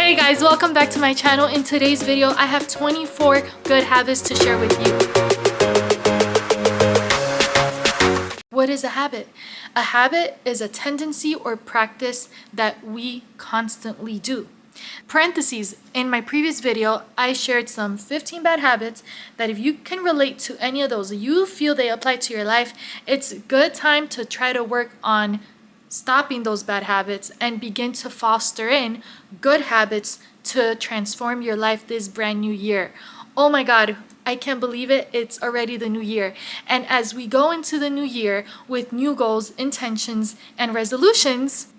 Hey guys, welcome back to my channel. In today's video, I have 24 good habits to share with you. What is a habit? A habit is a tendency or practice that we constantly do. Parentheses, in my previous video, I shared some 15 bad habits that if you can relate to any of those, you feel they apply to your life, it's a good time to try to work on stopping those bad habits and begin to foster in good habits to transform your life this brand new year. Oh my God, I can't believe it. It's already the new year. And as we go into the new year with new goals, intentions, and resolutions,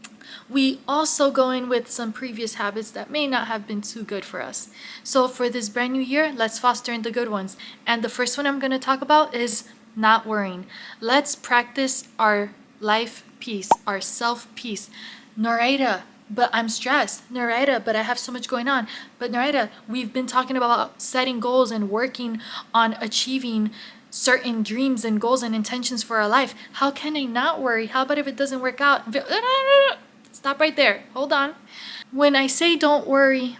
we also go in with some previous habits that may not have been too good for us. So for this brand new year, let's foster in the good ones. And the first one I'm going to talk about is not worrying. Let's practice our life peace, our self peace. Noraida, but I'm stressed. Noraida, but I have so much going on. But Noraida, we've been talking about setting goals and working on achieving certain dreams and goals and intentions for our life. How can I not worry? How about if it doesn't work out? Stop right there. Hold on. When I say don't worry,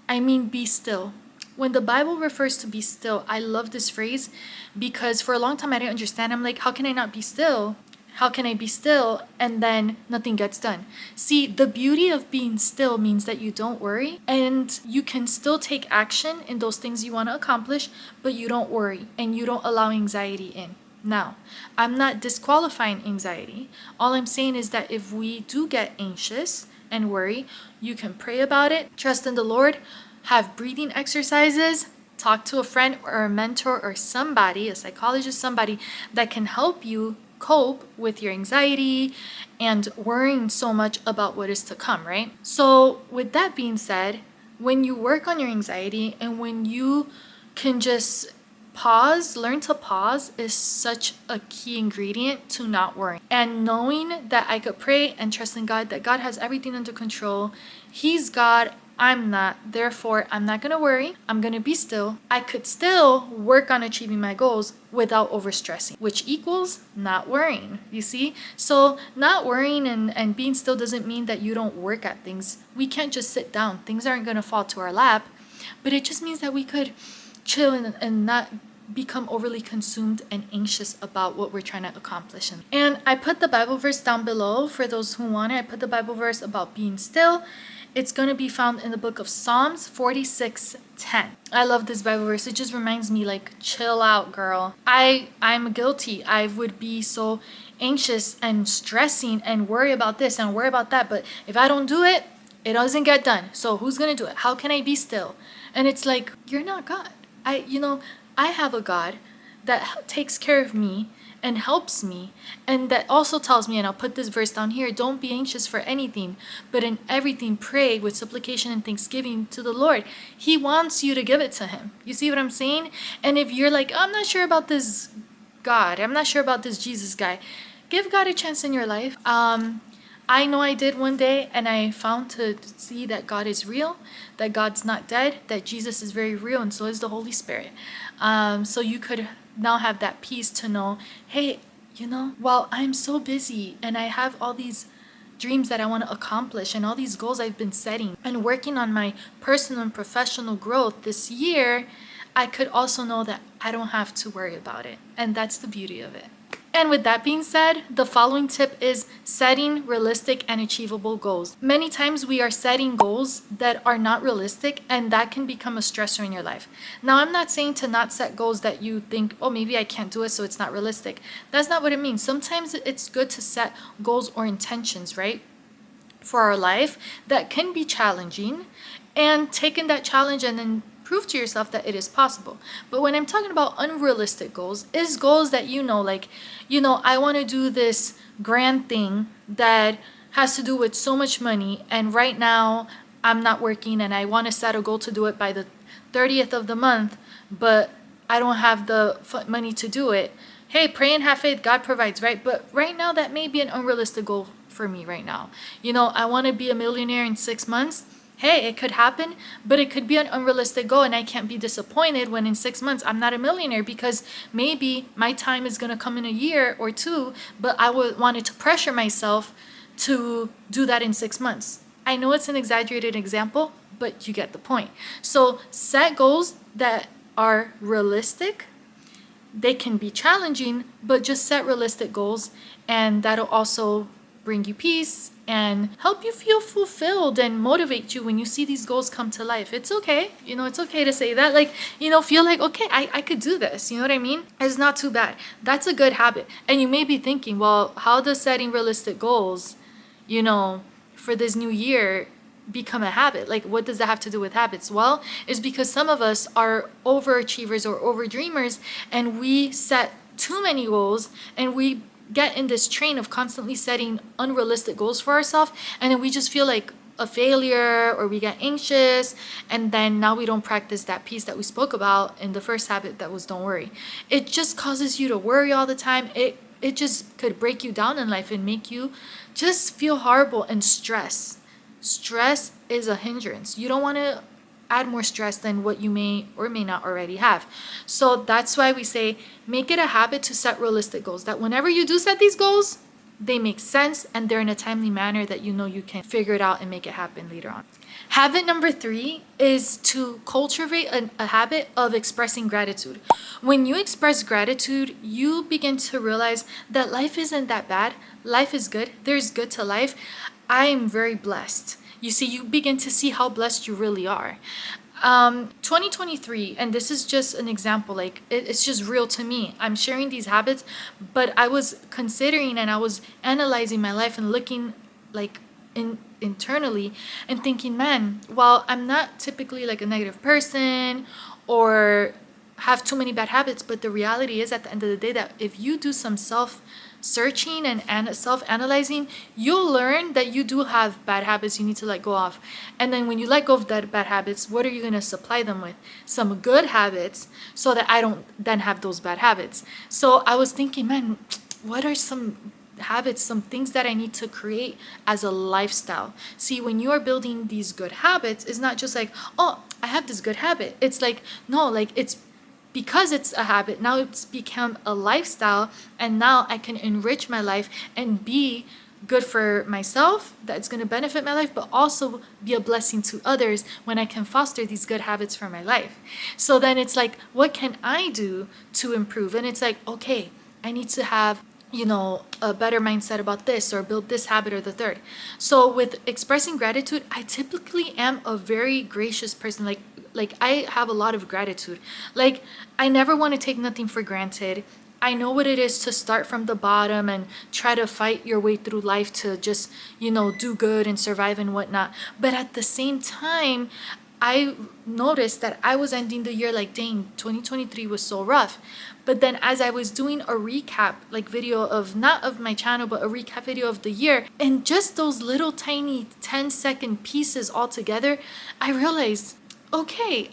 I mean be still. When the Bible refers to be still, I love this phrase because for a long time I didn't understand. I'm like, how can I not be still? How can I be still and then nothing gets done? See, the beauty of being still means that you don't worry and you can still take action in those things you want to accomplish, but you don't worry and you don't allow anxiety in. Now, I'm not disqualifying anxiety. All I'm saying is that if we do get anxious and worry, you can pray about it, trust in the Lord, have breathing exercises, talk to a friend or a mentor or somebody, a psychologist, somebody that can help you cope with your anxiety and worrying so much about what is to come, right? So with that being said, when you work on your anxiety and when you can just pause, learn to pause is such a key ingredient to not worrying. And knowing that I could pray and trust in God, that God has everything under control. He's God, I'm not. Therefore, I'm not going to worry. I'm going to be still. I could still work on achieving my goals without overstressing, which equals not worrying. You see? So not worrying and being still doesn't mean that you don't work at things. We can't just sit down. Things aren't going to fall to our lap. But it just means that we could chill and not become overly consumed and anxious about what we're trying to accomplish. And I put the Bible verse down below for those who want it. I put the Bible verse about being still. It's going to be found in the book of Psalms 46:10. I love this Bible verse. It just reminds me like, chill out, girl. I'm guilty. I would be so anxious and stressing and worry about this and worry about that. But if I don't do it, it doesn't get done. So who's going to do it? How can I be still? And it's like, you're not God. I have a God that takes care of me and helps me, and that also tells me, and I'll put this verse down here, don't be anxious for anything, but in everything pray with supplication and thanksgiving to the Lord. He wants you to give it to him. You see what I'm saying? And if you're like, I'm not sure about this God, I'm not sure about this Jesus guy, give God a chance in your life. I know I did one day, and I found to see that God is real, that God's not dead, that Jesus is very real, and so is the Holy Spirit. So you could now have that peace to know, hey, while I'm so busy and I have all these dreams that I want to accomplish and all these goals I've been setting and working on my personal and professional growth this year, I could also know that I don't have to worry about it. And that's the beauty of it. And with that being said, the following tip is setting realistic and achievable goals. Many times we are setting goals that are not realistic, and that can become a stressor in your life. Now, I'm not saying to not set goals that you think, oh, maybe I can't do it, so it's not realistic. That's not what it means. Sometimes it's good to set goals or intentions, right, for our life that can be challenging, and taking that challenge and then prove to yourself that it is possible. But when I'm talking about unrealistic goals, is goals that I want to do this grand thing that has to do with so much money, and right now I'm not working and I want to set a goal to do it by the 30th of the month, but I don't have the money to do it. Hey, pray and have faith, God provides, right? But right now that may be an unrealistic goal for me right now. I want to be a millionaire in 6 months. Hey, it could happen, but it could be an unrealistic goal, and I can't be disappointed when in 6 months I'm not a millionaire, because maybe my time is going to come in a year or two, but I wanted to pressure myself to do that in 6 months. I know it's an exaggerated example, but you get the point. So set goals that are realistic. They can be challenging, but just set realistic goals, and that'll also bring you peace and help you feel fulfilled and motivate you when you see these goals come to life. It's okay. It's okay to say that. Like, feel like, okay, I could do this. You know what I mean? It's not too bad. That's a good habit. And you may be thinking, well, how does setting realistic goals, for this new year become a habit? Like, what does that have to do with habits? Well, it's because some of us are overachievers or overdreamers, and we set too many goals, and we get in this train of constantly setting unrealistic goals for ourselves, and then we just feel like a failure, or we get anxious, and then now we don't practice that piece that we spoke about in the first habit, that was don't worry. It just causes you to worry all the time. It just could break you down in life and make you just feel horrible and stress. Stress is a hindrance. You don't want to add more stress than what you may or may not already have. So that's why we say make it a habit to set realistic goals, that whenever you do set these goals, they make sense and they're in a timely manner that you can figure it out and make it happen later on. Habit number 3 is to cultivate a habit of expressing gratitude. When you express gratitude, you begin to realize that life isn't that bad. Life is good. There's good to life. I am very blessed. You see, you begin to see how blessed you really are. 2023, and this is just an example, like it's just real to me. I'm sharing these habits, but I was considering and I was analyzing my life and looking like internally and thinking, man, while I'm not typically like a negative person or have too many bad habits, but the reality is at the end of the day that if you do some self-searching and self-analyzing, you'll learn that you do have bad habits you need to let go of. And then when you let go of that bad habits, what are you going to supply them with? Some good habits, so that I don't then have those bad habits. So I was thinking, man, what are some habits, some things that I need to create as a lifestyle? See, when you are building these good habits, it's not just like, oh, I have this good habit. It's like, no, like it's because it's a habit, now it's become a lifestyle, and now I can enrich my life and be good for myself, that's going to benefit my life, but also be a blessing to others when I can foster these good habits for my life. So then it's like, what can I do to improve? And it's like, okay, I need to have a better mindset about this, or build this habit or the third. So with expressing gratitude, I typically am a very gracious person. Like I have a lot of gratitude. Like I never want to take nothing for granted. I know what it is to start from the bottom and try to fight your way through life to just, do good and survive and whatnot. But at the same time, I noticed that I was ending the year like, dang, 2023 was so rough. But then as I was doing a recap video of, not of my channel, but a recap video of the year, and just those little tiny 10-second pieces all together, I realized, okay,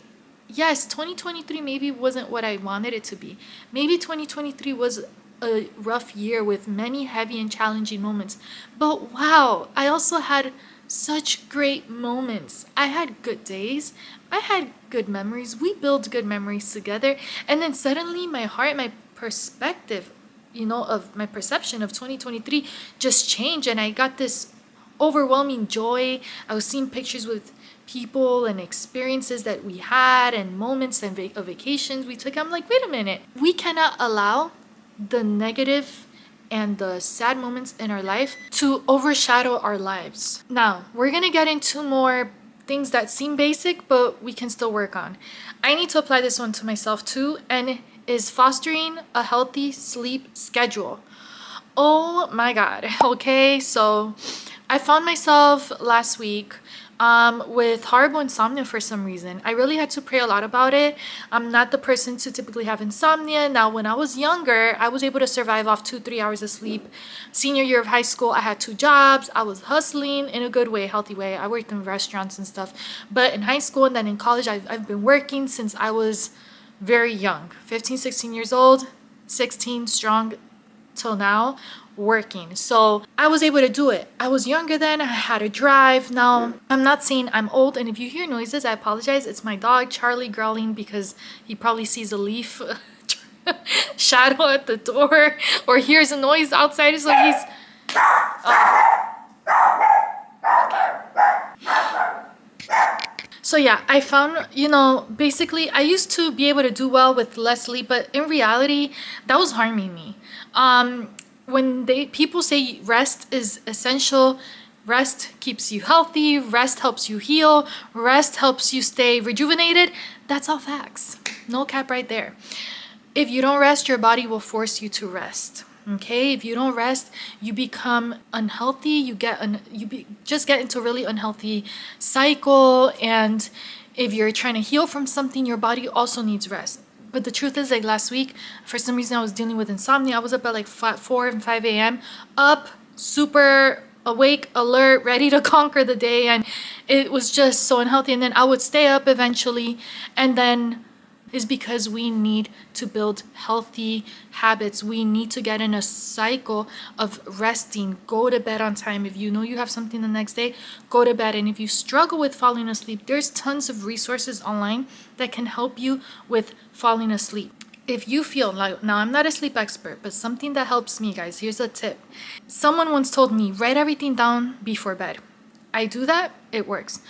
yes, 2023 maybe wasn't what I wanted it to be. Maybe 2023 was a rough year with many heavy and challenging moments. But wow, I also had such great moments. I had good days. I had good memories. We built good memories together. And then suddenly my heart, my perspective, of my perception of 2023 just changed. And I got this overwhelming joy. I was seeing pictures with people and experiences that we had and moments and vacations we took. I'm like, wait a minute. We cannot allow the negative and the sad moments in our life to overshadow our lives. Now, we're gonna get into more things that seem basic, but we can still work on. I need to apply this one to myself too, and is fostering a healthy sleep schedule. Oh my God. Okay, so I found myself last week with horrible insomnia for some reason. I really had to pray a lot about it. I'm not the person to typically have insomnia. Now, when I was younger, I was able to survive off 2-3 hours of sleep. Senior year of high school, I had 2 jobs. I was hustling in a good way, healthy way. I worked in restaurants and stuff. But in high school and then in college, I've been working since I was very young, 15, 16 years old, 16 strong till now, working. So I was able to do it. I was younger then. I had a drive. Now, I'm not saying I'm old, and if you hear noises, I apologize. It's my dog Charlie growling because he probably sees a leaf shadow at the door or hears a noise outside, so he's okay. So yeah, I found, basically I used to be able to do well with less sleep, but in reality, that was harming me. When people say rest is essential, rest keeps you healthy, rest helps you heal, rest helps you stay rejuvenated, that's all facts. No cap right there. If you don't rest, your body will force you to rest. Okay, if you don't rest, you become unhealthy. Just get into a really unhealthy cycle. And if you're trying to heal from something, your body also needs rest. But the truth is, like last week, for some reason, I was dealing with insomnia. I was up at like 4 and 5 a.m. up, super awake, alert, ready to conquer the day, and it was just so unhealthy. And then I would stay up eventually, and then is because we need to build healthy habits. We need to get in a cycle of resting. Go to bed on time. If you know you have something the next day, go to bed. And if you struggle with falling asleep, there's tons of resources online that can help you with falling asleep. If you feel like, now I'm not a sleep expert, but something that helps me, guys, here's a tip. Someone once told me, write everything down before bed. I do that, it works.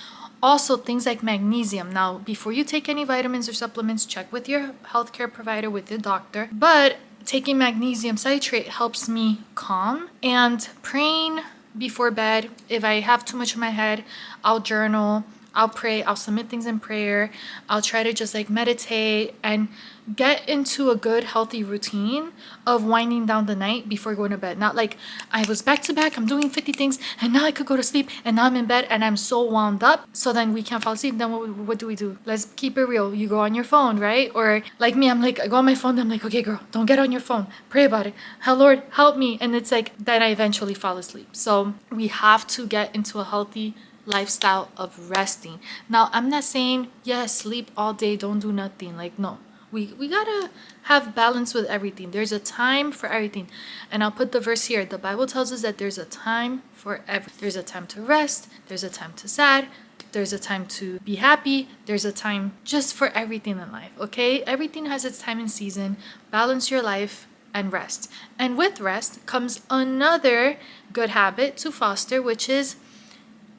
Also, things like magnesium. Now, before you take any vitamins or supplements, check with your healthcare provider, with your doctor. But taking magnesium citrate helps me calm. And praying before bed, if I have too much in my head, I'll journal, I'll pray, I'll submit things in prayer. I'll try to just like meditate and get into a good, healthy routine of winding down the night before going to bed. Not like I was back to back, I'm doing 50 things, and now I could go to sleep, and now I'm in bed and I'm so wound up. So then we can't fall asleep. Then what do? Let's keep it real. You go on your phone, right? Or like me, I'm like, I go on my phone, I'm like, okay, girl, don't get on your phone. Pray about it. Lord, help me. And it's like, then I eventually fall asleep. So we have to get into a healthy lifestyle of resting. Now, I'm not saying, yes, sleep all day, don't do nothing. Like, no. We gotta have balance with everything. There's a time for everything. And I'll put the verse here. The Bible tells us that there's a time for everything. There's a time to rest. There's a time to sad. There's a time to be happy. There's a time just for everything in life, okay? Everything has its time and season. Balance your life and rest. And with rest comes another good habit to foster, which is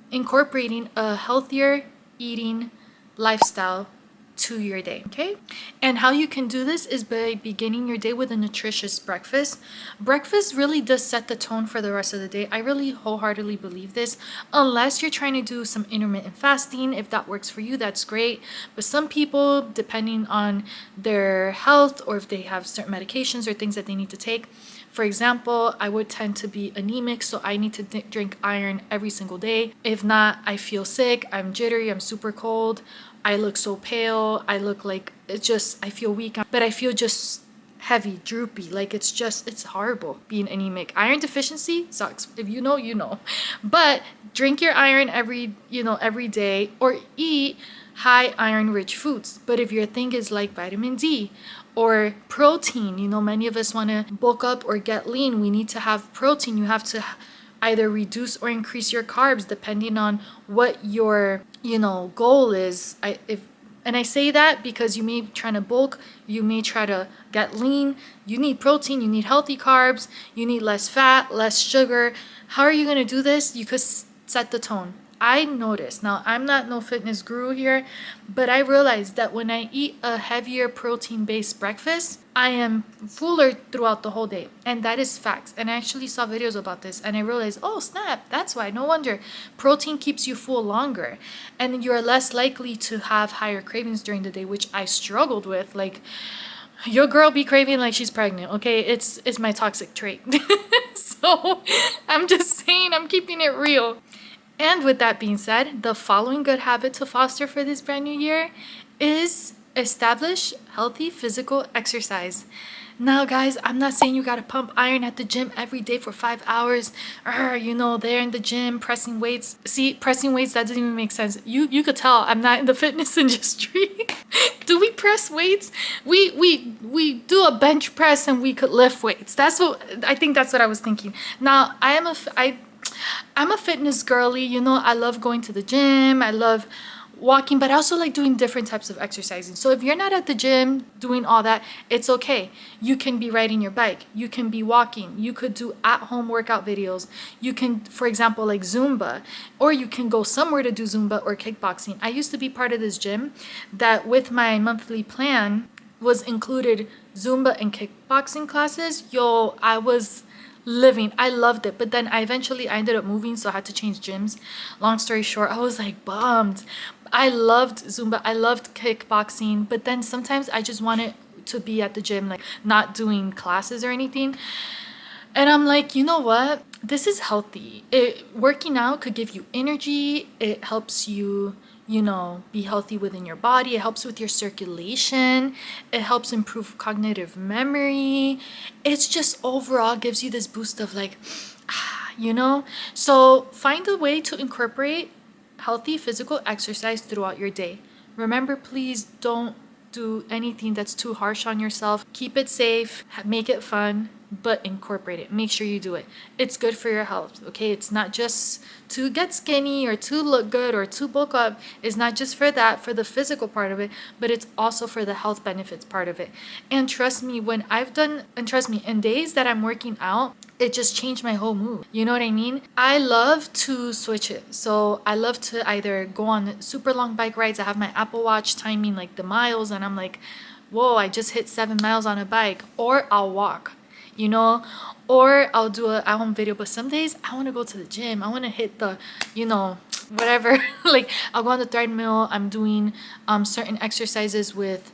incorporating a healthier eating lifestyle to your day, okay? And how you can do this is by beginning your day with a nutritious breakfast. Breakfast really does set the tone for the rest of the day. I really wholeheartedly believe this. Unless you're trying to do some intermittent fasting, if that works for you, that's great. But some people, depending on their health or if they have certain medications or things that they need to take, for example, I would tend to be anemic, so I need to drink iron every single day. If not, I feel sick, I'm jittery, I'm super cold, I look so pale, I look like, I feel weak, but I feel just heavy, droopy, like it's horrible being anemic. Iron deficiency sucks. If you know, you know. But drink your iron every day, or eat high iron rich foods. But if your thing is like vitamin D or protein, many of us want to bulk up or get lean. We need to have protein. You have to either reduce or increase your carbs depending on what your goal is. I say that because you may try to bulk, you may try to get lean, you need protein, you need healthy carbs, you need less fat, less sugar. How are you going to do this? You could set the tone. I noticed, now I'm not no fitness guru here, but I realized that when I eat a heavier protein-based breakfast, I am fuller throughout the whole day. And that is facts. And I actually saw videos about this and I realized, oh snap, that's why. No wonder. Protein keeps you full longer. And you're less likely to have higher cravings during the day, which I struggled with. Like, your girl be craving like she's pregnant, okay? It's my toxic trait. So I'm just saying, I'm keeping it real. And with that being said, the following good habit to foster for this brand new year is establish healthy physical exercise. Now, guys, I'm not saying you gotta pump iron at the gym every day for 5 hours. There in the gym pressing weights. See, pressing weights, that doesn't even make sense. You could tell I'm not in the fitness industry. Do we press weights? We do a bench press and we could lift weights. I think that's what I was thinking. Now, I'm a fitness girly. I love going to the gym. I love walking, but I also like doing different types of exercising. So if you're not at the gym doing all that, it's okay. You can be riding your bike, you can be walking, you could do at-home workout videos. You can, for example, like Zumba, or you can go somewhere to do Zumba or kickboxing. I used to be part of this gym that with my monthly plan was included Zumba and kickboxing classes. Yo, I was living. I loved it. But then I ended up moving, so I had to change gyms. Long story short, I was like bummed. I loved Zumba. I loved kickboxing. But then sometimes I just wanted to be at the gym, like not doing classes or anything. And I'm like, you know what? This is healthy. Working out could give you energy. It helps you, be healthy within your body. It helps with your circulation. It helps improve cognitive memory. It's just overall gives you this boost of like, So find a way to incorporate healthy physical exercise throughout your day. Remember, please don't do anything that's too harsh on yourself. Keep it safe, make it fun, but incorporate it. Make sure you do it. It's good for your health, okay? It's not just to get skinny or to look good or to bulk up. It's not just for that, for the physical part of it, but it's also for the health benefits part of it. And trust me, in days that I'm working out, it just changed my whole mood. You know what I mean? I love to switch it. So I love to either go on super long bike rides. I have my Apple Watch timing like the miles, and I'm like, whoa, I just hit 7 miles on a bike. Or I'll walk, or I'll do a at-home video. But some days I want to go to the gym. I want to hit the, whatever. Like I'll go on the treadmill. I'm doing certain exercises with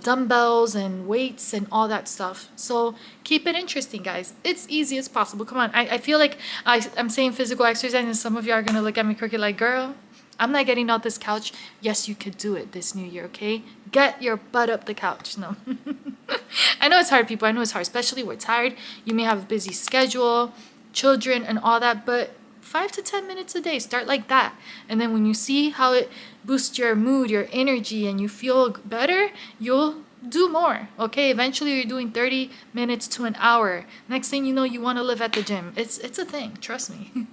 dumbbells and weights and all that stuff. So keep it interesting, guys. It's easy as possible. Come on. I feel like I'm saying physical exercise and some of you are going to look at me crooked like, girl, I'm not getting out this couch. Yes, you could do it this new year, okay? Get your butt up the couch. No. I know it's hard, people. I know it's hard, especially we're tired. You may have a busy schedule, children and all that, but 5 to 10 minutes a day, start like that. And then when you see how it boosts your mood, your energy, and you feel better, you'll do more, okay? Eventually you're doing 30 minutes to an hour. Next thing you know, you want to live at the gym. It's a thing, trust me.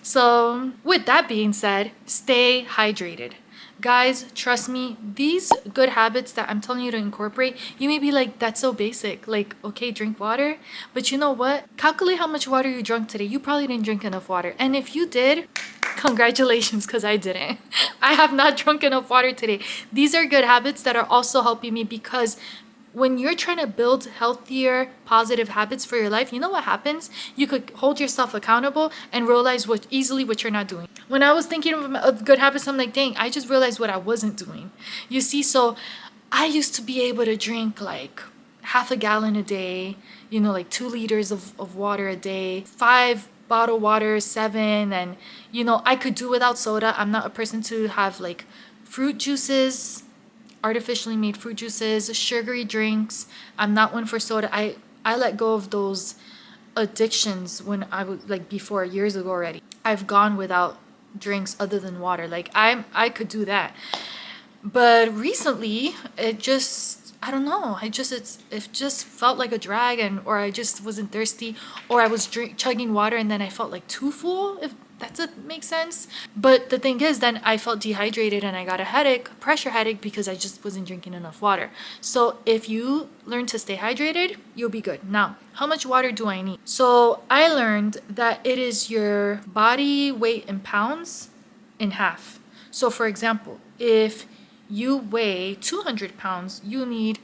So with that being said, stay hydrated. Guys, trust me, these good habits that I'm telling you to incorporate, you may be like, that's so basic. Like, okay, drink water. But you know what? Calculate how much water you drank today. You probably didn't drink enough water. And if you did, congratulations, because I didn't. I have not drunk enough water today. These are good habits that are also helping me, because when you're trying to build healthier, positive habits for your life, you know what happens? You could hold yourself accountable and realize what you're not doing. When I was thinking of good habits, I'm like, dang, I just realized what I wasn't doing. You see, so I used to be able to drink like half a gallon a day, like 2 liters of water a day, 5 bottled water, 7, and I could do without soda. I'm not a person to have like fruit juices, artificially made fruit juices, sugary drinks. I'm not one for soda. I let go of those addictions when I was like before, years ago already. I've gone without drinks other than water. Like I could do that. But recently it just, I don't know, it just felt like a drag, or I just wasn't thirsty, or I was chugging water and then I felt like too full, if that makes sense. But the thing is, then I felt dehydrated and I got a pressure headache, because I just wasn't drinking enough water. So if you learn to stay hydrated, you'll be good. Now, how much water do I need? So I learned that it is your body weight in pounds in half. So for example, if you weigh 200 pounds, you need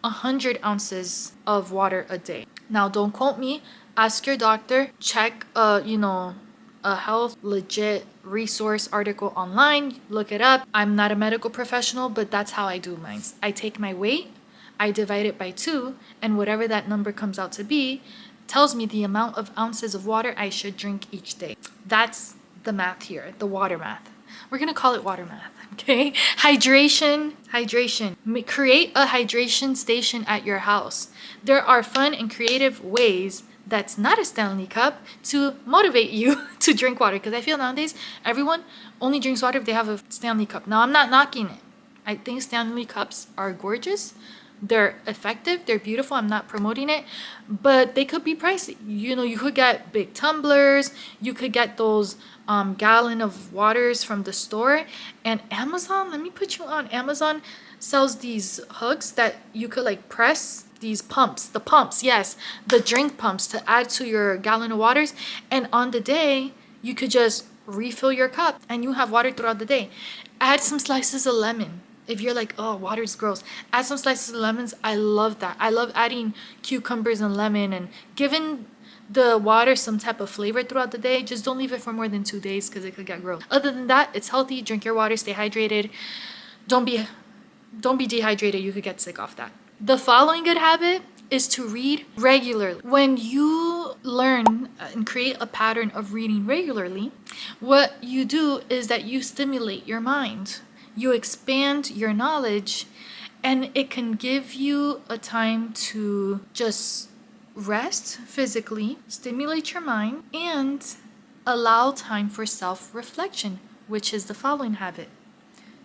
100 ounces of water a day. Now, don't quote me. Ask your doctor. Check, a health legit resource article online. Look it up. I'm not a medical professional, but that's how I do mine. I take my weight, I divide it by 2, and whatever that number comes out to be tells me the amount of ounces of water I should drink each day. That's the math here, the water math. We're gonna call it water math, okay? Hydration. Create a hydration station at your house. There are fun and creative ways that's not a Stanley Cup to motivate you to drink water, because I feel nowadays everyone only drinks water if they have a Stanley Cup. Now, I'm not knocking it. I think Stanley Cups are gorgeous, They're effective, they're beautiful, I'm not promoting it, but they could be pricey. You know, you could get big tumblers, you could get those gallon of waters from the store. And Amazon, let me put you on, Amazon sells these hooks that you could like press, these pumps, the pumps, yes, the drink pumps to add to your gallon of waters. And on the day, you could just refill your cup and you have water throughout the day. Add some slices of lemon. If you're like, oh, water's gross, add some slices of lemons. I love that. I love adding cucumbers and lemon and giving the water some type of flavor throughout the day. Just don't leave it for more than 2 days because it could get gross. Other than that, it's healthy. Drink your water, stay hydrated. Don't be dehydrated. You could get sick off that. The following good habit is to read regularly. When you learn and create a pattern of reading regularly, what you do is that you stimulate your mind. You expand your knowledge, and it can give you a time to just rest physically, stimulate your mind, and allow time for self-reflection, which is the following habit.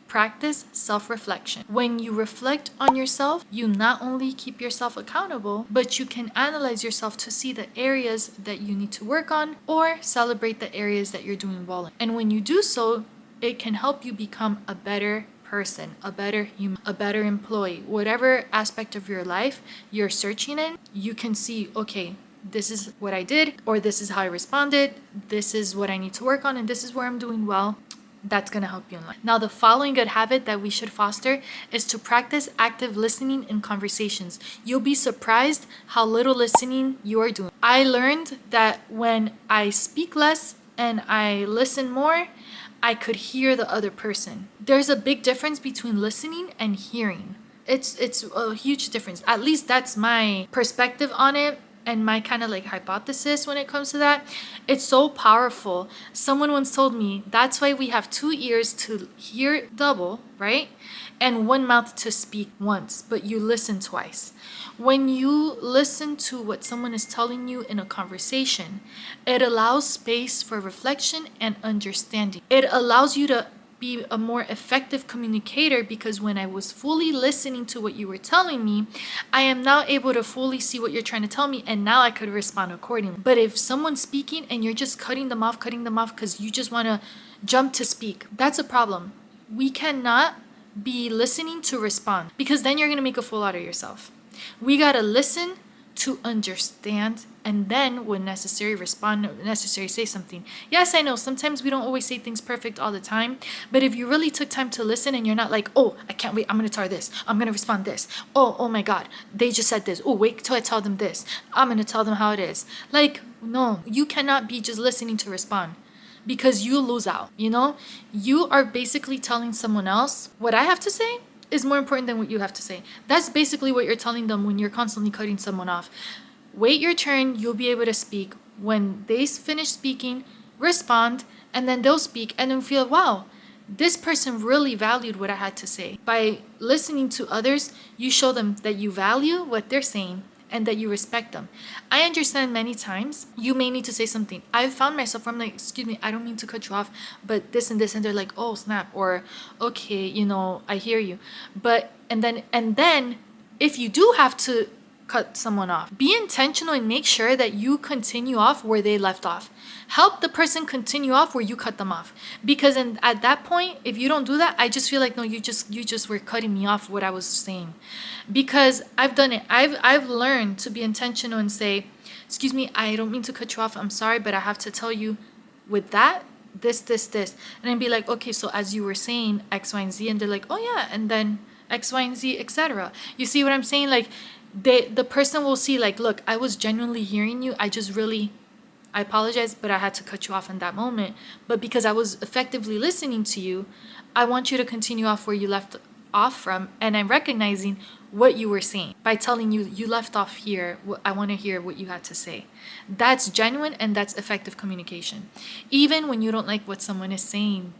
Practice self-reflection. When you reflect on yourself, you not only keep yourself accountable, but you can analyze yourself to see the areas that you need to work on or celebrate the areas that you're doing well in. And when you do so, it can help you become a better person, a better human, a better employee. Whatever aspect of your life you're searching in, you can see, okay, this is what I did, or this is how I responded, this is what I need to work on, and this is where I'm doing well. That's going to help you in life. Now, the following good habit that we should foster is to practice active listening in conversations. You'll be surprised how little listening you are doing. I learned that when I speak less and I listen more, I could hear the other person. There's a big difference between listening and hearing. It's a huge difference. At least that's my perspective on it and my kind of like hypothesis when it comes to that. It's so powerful. Someone once told me that's why we have 2 ears to hear double, right? And 1 mouth to speak once, but you listen twice. When you listen to what someone is telling you in a conversation, it allows space for reflection and understanding. It allows you to be a more effective communicator, because when I was fully listening to what you were telling me, I am now able to fully see what you're trying to tell me, and now I could respond accordingly. But if someone's speaking and you're just cutting them off because you just want to jump to speak, that's a problem. We cannot be listening to respond, because then you're going to make a fool out of yourself. We got to listen to understand, and then when necessary, respond, when necessary, say something. Yes, I know sometimes we don't always say things perfect all the time, but if you really took time to listen and you're not like, oh, I can't wait, I'm going to tell her this, I'm going to respond this, oh my God, they just said this, oh, wait till I tell them this, I'm going to tell them how it is. Like, no, you cannot be just listening to respond, because you lose out, you know? You are basically telling someone else what I have to say is more important than what you have to say. That's basically what you're telling them when you're constantly cutting someone off. Wait your turn, you'll be able to speak. When they finish speaking, respond, and then they'll speak, and then feel, wow, this person really valued what I had to say. By listening to others, you show them that you value what they're saying and that you respect them. I understand many times you may need to say something. I've found myself, I'm like, excuse me, I don't mean to cut you off, but this and this, and they're like, oh snap, or okay, you know, I hear you. But and then if you do have to cut someone off, be intentional and make sure that you continue off where they left off. Help the person continue off where you cut them off, because at that point, if you don't do that, I just feel like, no, you just were cutting me off what I was saying. Because I've done it. I've learned to be intentional and say, excuse me, I don't mean to cut you off, I'm sorry, but I have to tell you with that, this, and then be like, okay, so as you were saying X, Y, and Z, and they're like, oh yeah, and then X, Y, and Z, etc. You see what I'm saying? Like, the person will see, like, look, I was genuinely hearing you, I apologize, but I had to cut you off in that moment. But because I was effectively listening to you, I want you to continue off where you left off from. And I'm recognizing what you were saying by telling you, you left off here. I want to hear what you had to say. That's genuine, and that's effective communication. Even when you don't like what someone is saying,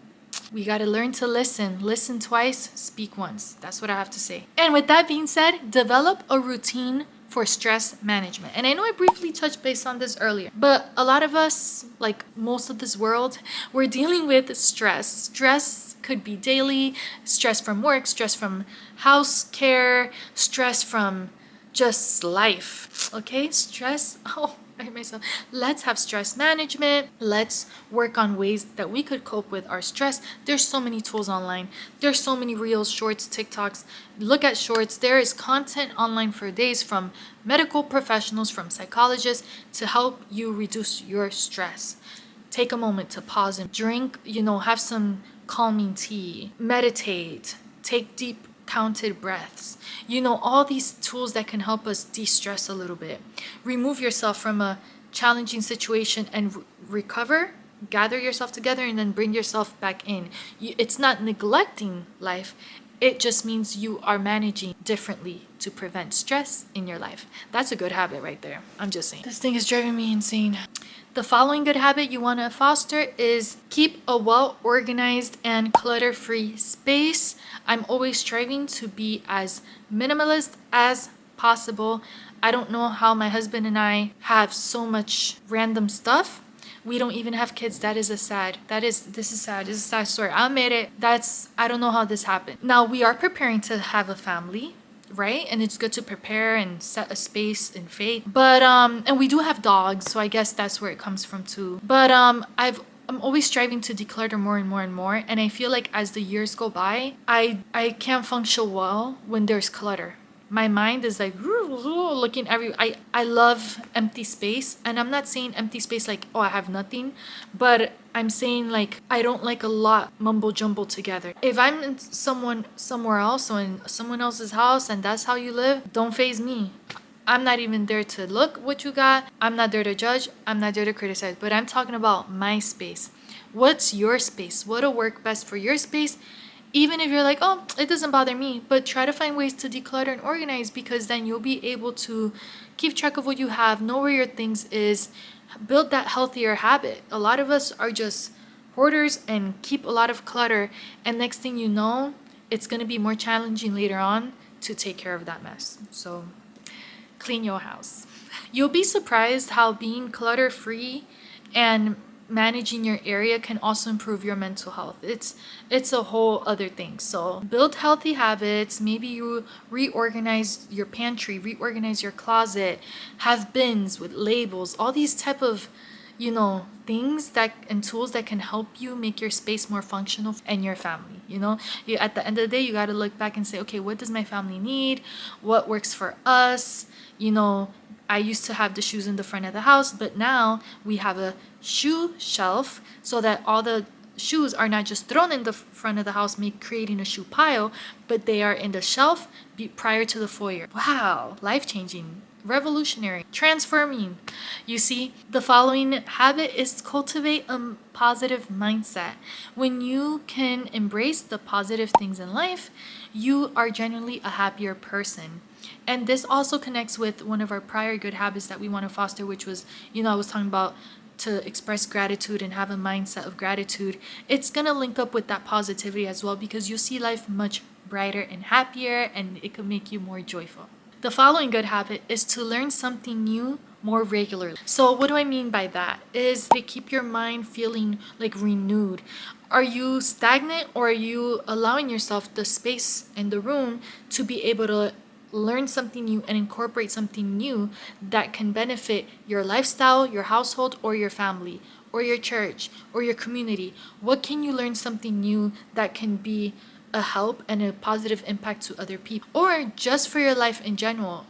we got to learn to listen. Listen twice, speak once. That's what I have to say. And with that being said, develop a routine for stress management. And I know I briefly touched base on this earlier, but a lot of us, like most of this world, we're dealing with stress. Stress could be daily, stress from work, stress from house care, stress from just life. Okay, stress. Oh, I hate myself. Let's have stress management. Let's work on ways that we could cope with our stress. There's so many tools online. There's so many reels, shorts, TikToks. Look at shorts. There is content online for days from medical professionals, from psychologists to help you reduce your stress. Take a moment to pause and drink, have some calming tea, meditate, take deep counted breaths. All these tools that can help us de-stress a little bit. Remove yourself from a challenging situation and recover. Gather yourself together and then bring yourself back in. It's not neglecting life. It just means you are managing differently to prevent stress in your life. That's a good habit right there. I'm just saying. This thing is driving me insane. The following good habit you want to foster is keep a well-organized and clutter-free space. I'm always striving to be as minimalist as possible. I don't know how my husband and I have so much random stuff. We don't even have kids. This is sad. This is a sad story. I admit it. I don't know how this happened. Now we are preparing to have a family, right? And it's good to prepare and set a space in faith. But and we do have dogs, so I guess that's where it comes from too. But I'm always striving to declutter more and more and more, and I feel like as the years go by, I can't function well when there's clutter. My mind is like looking I love empty space, and I'm not saying empty space like, oh, I have nothing, but I'm saying like I don't like a lot mumbo jumbo together. If I'm in somewhere else or in someone else's house and that's how you live, don't faze me. I'm not even there to look what you got. I'm not there to judge. I'm not there to criticize, but I'm talking about my space. What's your space? What'll work best for your space? Even if you're like, oh, it doesn't bother me, but try to find ways to declutter and organize, because then you'll be able to keep track of what you have, know where your things is, build that healthier habit. A lot of us are just hoarders and keep a lot of clutter, and next thing you know, it's going to be more challenging later on to take care of that mess. So clean your house. You'll be surprised how being clutter free and managing your area can also improve your mental health. It's a whole other thing. So build healthy habits. Maybe you reorganize your pantry, reorganize your closet, have bins with labels, all these type of things and tools that can help you make your space more functional and your family. At the end of the day, you got to look back and say, okay, what does my family need? What works for us? I used to have the shoes in the front of the house, but now we have a shoe shelf so that all the shoes are not just thrown in the front of the house, creating a shoe pile, but they are in the shelf prior to the foyer. Wow, life-changing, revolutionary, transforming. You see, the following habit is cultivate a positive mindset. When you can embrace the positive things in life, you are genuinely a happier person. And this also connects with one of our prior good habits that we want to foster, which was, I was talking about to express gratitude and have a mindset of gratitude. It's going to link up with that positivity as well, because you see life much brighter and happier, and it could make you more joyful. The following good habit is to learn something new more regularly. So what do I mean by that? Is to keep your mind feeling like renewed. Are you stagnant, or are you allowing yourself the space and the room to be able to learn something new and incorporate something new that can benefit your lifestyle, your household, or your family, or your church, or your community? What can you learn something new that can be a help and a positive impact to other people, or just for your life in general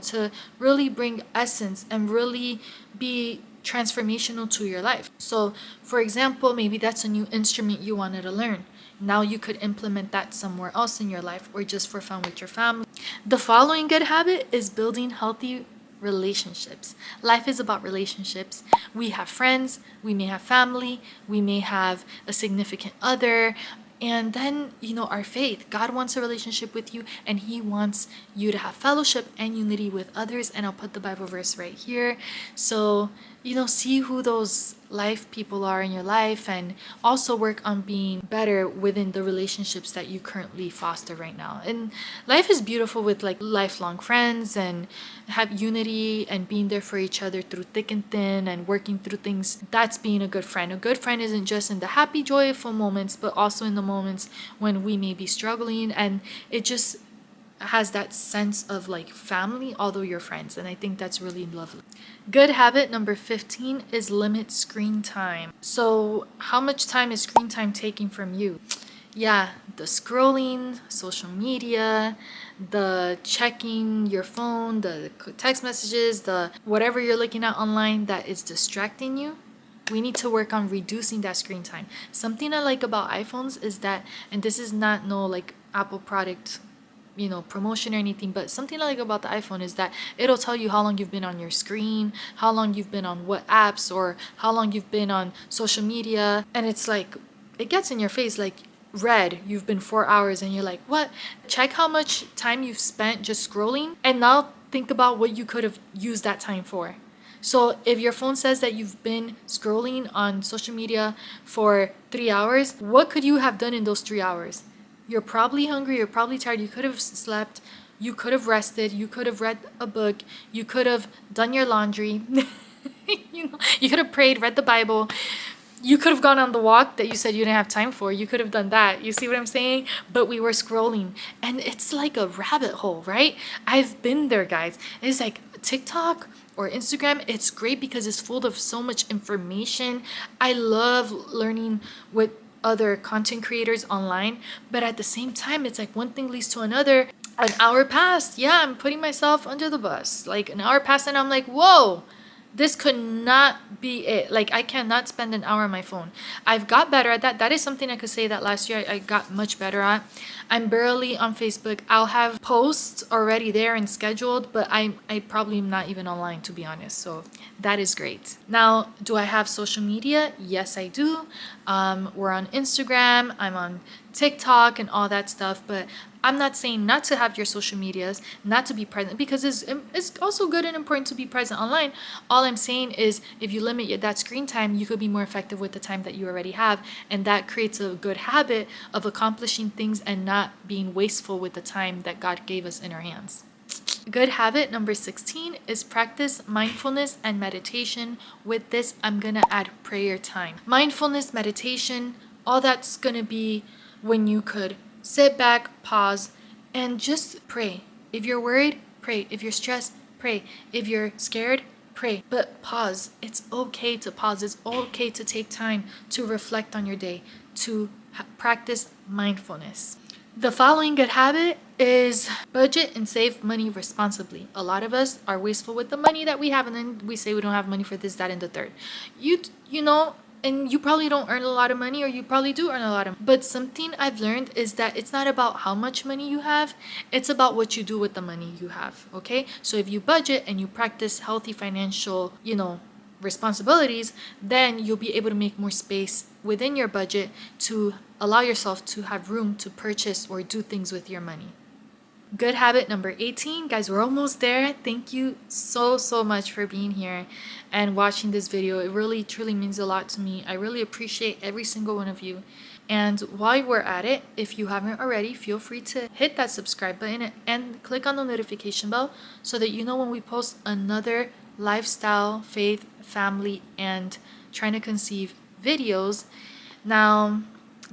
to really bring essence and really be transformational to your life? So for example, maybe that's a new instrument you wanted to learn. Now you could implement that somewhere else in your life, or just for fun with your family. The following good habit is building healthy relationships. Life is about relationships. We have friends, we may have family, we may have a significant other, and then our faith. God wants a relationship with you, and He wants you to have fellowship and unity with others. And I'll put the Bible verse right here. So see who those life people are in your life, and also work on being better within the relationships that you currently foster right now. And life is beautiful with like lifelong friends, and have unity and being there for each other through thick and thin and working through things. That's being a good friend. A good friend isn't just in the happy, joyful moments, but also in the moments when we may be struggling, and it just has that sense of like family, although you're friends. And I think that's really lovely. Good habit number 15 is limit screen time. So how much time is screen time taking from you? Yeah, the scrolling, social media, the checking your phone, the text messages, the whatever you're looking at online that is distracting you. We need to work on reducing that screen time. Something I like about iPhones is that, and this is not no like Apple product promotion or anything, but something I like about the iPhone is that it'll tell you how long you've been on your screen, how long you've been on what apps, or how long you've been on social media. And it's like, it gets in your face, like red, you've been 4 hours, and you're like, what? Check how much time you've spent just scrolling, and now think about what you could have used that time for. So if your phone says that you've been scrolling on social media for 3 hours, what could you have done in those 3 hours? You're probably hungry, you're probably tired, you could have slept, you could have rested, you could have read a book, you could have done your laundry, you could have prayed, read the Bible, you could have gone on the walk that you said you didn't have time for. You could have done that. You see what I'm saying? But we were scrolling, and it's like a rabbit hole, right? I've been there, guys. It's like TikTok or Instagram. It's great because it's full of so much information. I love learning with other content creators online, but at the same time, it's like one thing leads to another. An hour passed. Yeah, I'm putting myself under the bus. Like an hour passed, and I'm like, whoa, this could not be it. Like, I cannot spend an hour on my phone. I've got better at that. That is something I could say that last year I got much better at. I'm barely on Facebook. I'll have posts already there and scheduled, but I probably am not even online, to be honest. So that is great. Now, do I have social media? Yes, I do. We're on Instagram. I'm on TikTok and all that stuff, but I'm not saying not to have your social medias, not to be present, because it's also good and important to be present online. All I'm saying is if you limit that screen time, you could be more effective with the time that you already have, and that creates a good habit of accomplishing things and not being wasteful with the time that God gave us in our hands. Good habit number 16 is practice mindfulness and meditation. With this, I'm gonna add prayer time. Mindfulness, meditation, all that's gonna be when you could sit back, pause, and just pray. If you're worried, pray. If you're stressed, pray. If you're scared, pray. But pause. It's okay to pause. It's okay to take time to reflect on your day, to practice mindfulness. The following good habit is budget and save money responsibly. A lot of us are wasteful with the money that we have, and then we say we don't have money for this, that, and the third. You know, and you probably don't earn a lot of money, or you probably do earn a lot of money. But something I've learned is that it's not about how much money you have, it's about what you do with the money you have, okay? So if you budget and you practice healthy financial, responsibilities, then you'll be able to make more space within your budget to allow yourself to have room to purchase or do things with your money. Good habit number 18. Guys, we're almost there. Thank you so much for being here and watching this video. It really truly means a lot to me. I really appreciate every single one of you. And while we're at it, if you haven't already, feel free to hit that subscribe button and click on the notification bell so that you know when we post another lifestyle, faith, family, and trying to conceive videos. Now,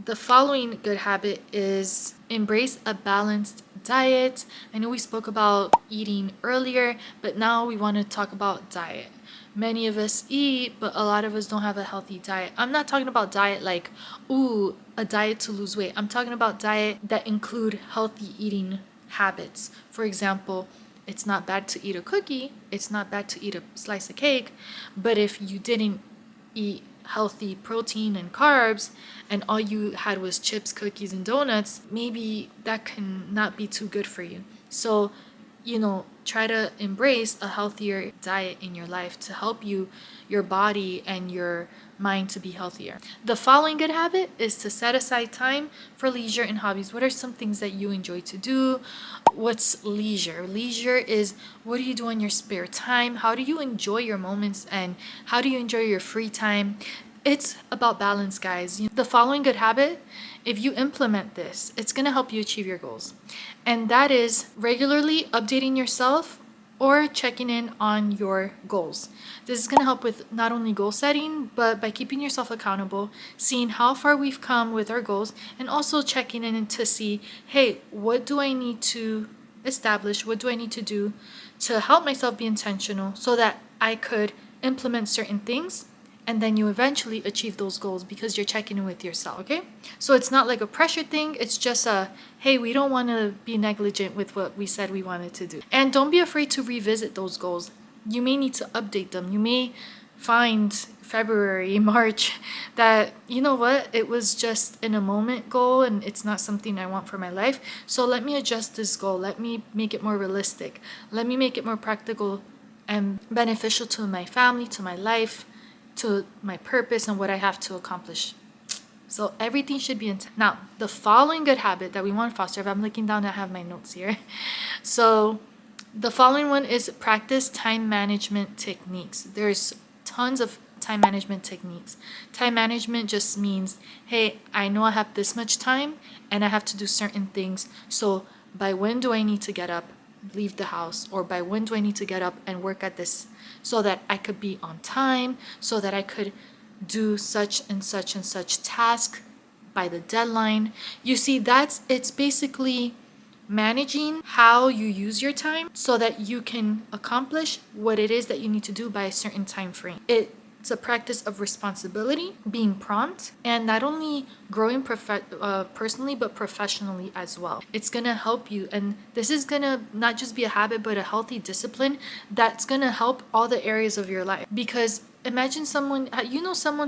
the following good habit is embrace a balanced diet. I know we spoke about eating earlier, but now we want to talk about diet. Many of us eat, but a lot of us don't have a healthy diet. I'm not talking about diet like, a diet to lose weight. I'm talking about diet that include healthy eating habits. For example, it's not bad to eat a cookie. It's not bad to eat a slice of cake. But if you didn't eat healthy protein and carbs and all you had was chips, cookies, and donuts, maybe that can not be too good for you. So try to embrace a healthier diet in your life to help your body and your mind to be healthier. The following good habit is to set aside time for leisure and hobbies. What are some things that you enjoy to do? What's leisure? Leisure is what do you do in your spare time? How do you enjoy your moments and how do you enjoy your free time? It's about balance, guys. The following good habit, if you implement this, it's going to help you achieve your goals. And that is regularly updating yourself or checking in on your goals. This is going to help with not only goal setting, but by keeping yourself accountable, seeing how far we've come with our goals, and also checking in to see, hey, what do I need to establish? What do I need to do to help myself be intentional so that I could implement certain things and then you eventually achieve those goals because you're checking in with yourself, okay? So it's not like a pressure thing, it's just hey, we don't want to be negligent with what we said we wanted to do. And don't be afraid to revisit those goals. You may need to update them. You may find February, March that, you know what, it was just in a moment goal and it's not something I want for my life. So let me adjust this goal. Let me make it more realistic. Let me make it more practical and beneficial to my family, to my life, to my purpose and what I have to accomplish. So everything should be now, the following good habit that we want to foster, if I'm looking down, I have my notes here. So the following one is practice time management techniques. There's tons of time management techniques. Time management just means, hey, I know I have this much time and I have to do certain things. So by when do I need to get up, leave the house, or by when do I need to get up and work at this so that I could be on time, so that I could do such and such and such task by the deadline. You see, it's basically managing how you use your time so that you can accomplish what it is that you need to do by a certain time frame. It's a practice of responsibility, being prompt, and not only growing personally but professionally as well. It's gonna help you, and this is gonna not just be a habit but a healthy discipline that's gonna help all the areas of your life. Because imagine someone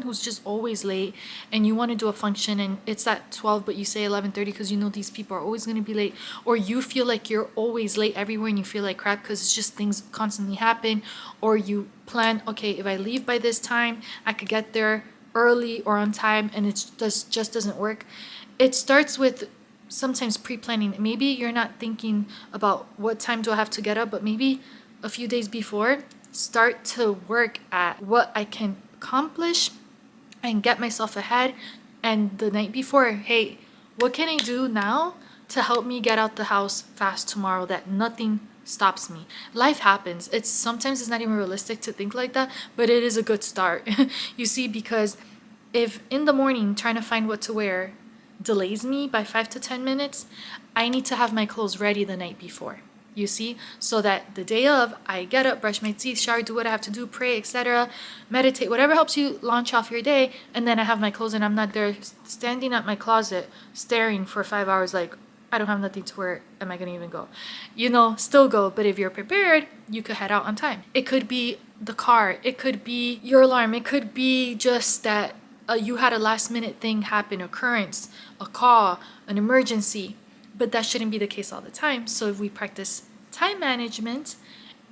who's just always late and you want to do a function and it's at 12 but you say 11:30 because you know these people are always going to be late, or you feel like you're always late everywhere and you feel like crap because it's just things constantly happen, or you plan, okay, if I leave by this time I could get there early or on time, and it just doesn't work. It starts with sometimes pre-planning. Maybe you're not thinking about what time do I have to get up, but maybe a few days before start to work at what I can accomplish and get myself ahead. And the night before, hey, what can I do now to help me get out the house fast tomorrow that nothing stops me? Life happens. Sometimes it's not even realistic to think like that, but it is a good start. You see, because if in the morning trying to find what to wear delays me by 5 to 10 minutes, I need to have my clothes ready the night before. You see, so that the day of, I get up, brush my teeth, shower, do what I have to do, pray, etc., meditate, whatever helps you launch off your day, and then I have my clothes and I'm not there standing at my closet staring for 5 hours like, I don't have nothing to wear, am I gonna even go? Still go, but if you're prepared, you could head out on time. It could be the car, it could be your alarm, it could be just that you had a last minute thing happen, occurrence, a call, an emergency. But that shouldn't be the case all the time. So if we practice time management,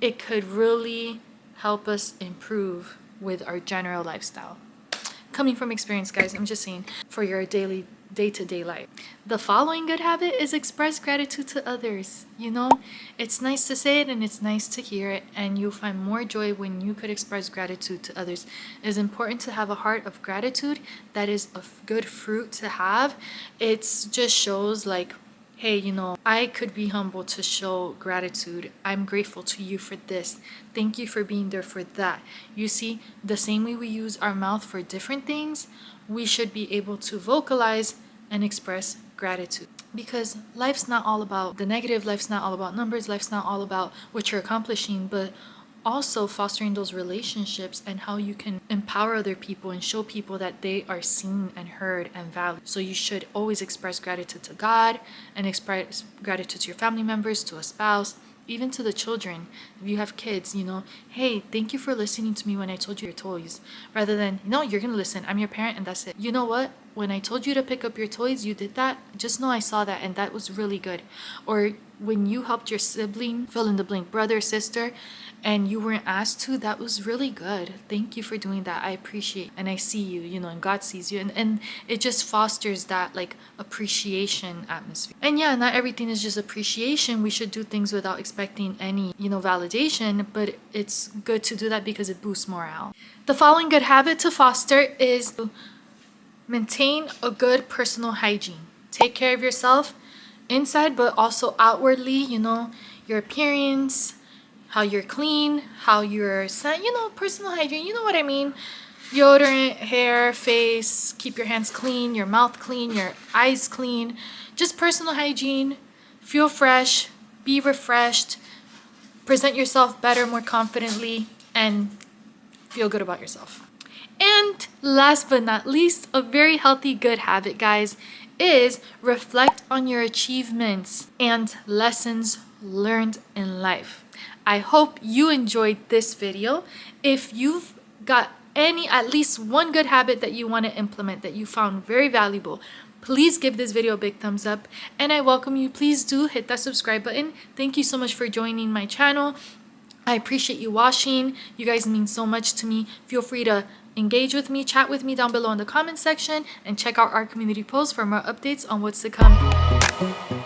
it could really help us improve with our general lifestyle. Coming from experience, guys, I'm just saying, for your daily day-to-day life. The following good habit is express gratitude to others. It's nice to say it and it's nice to hear it, and you'll find more joy when you could express gratitude to others. It is important to have a heart of gratitude. That is a good fruit to have. It just shows like, hey, I could be humble to show gratitude. I'm grateful to you for this. Thank you for being there for that. You see, the same way we use our mouth for different things, we should be able to vocalize and express gratitude. Because life's not all about the negative, life's not all about numbers, life's not all about what you're accomplishing, but also fostering those relationships and how you can empower other people and show people that they are seen and heard and valued. So you should always express gratitude to God and express gratitude to your family members, to a spouse, even to the children. If you have kids, hey, thank you for listening to me when I told you your toys, rather than, you're gonna listen, I'm your parent and that's it. You know what? when I told you to pick up your toys, you did that. Just know I saw that, and that was really good. Or when you helped your sibling, fill in the blank, brother, sister, and you weren't asked to, that was really good. Thank you for doing that. I appreciate, and I see you, you know, and God sees you, and it just fosters that like appreciation atmosphere. And yeah, not everything is just appreciation. We should do things without expecting any, you know, validation, but it's good to do that because it boosts morale. The following good habit to foster is to maintain a good personal hygiene. Take care of yourself inside, but also outwardly, you know, your appearance, how you're clean, how you're scent, you know, personal hygiene, you know what I mean? Deodorant, hair, face, keep your hands clean, your mouth clean, your eyes clean. Just personal hygiene. Feel fresh, be refreshed, present yourself better, more confidently, and feel good about yourself. And last but not least, a very healthy good habit, guys, is reflect on your achievements and lessons learned in life. I hope you enjoyed this video. If you've got at least one good habit that you want to implement that you found very valuable, please give this video a big thumbs up, and I welcome you. Please do hit that subscribe button. Thank you so much for joining my channel. I appreciate you watching. You guys mean so much to me. Feel free to engage with me, chat with me down below in the comment section, and check out our community posts for more updates on what's to come.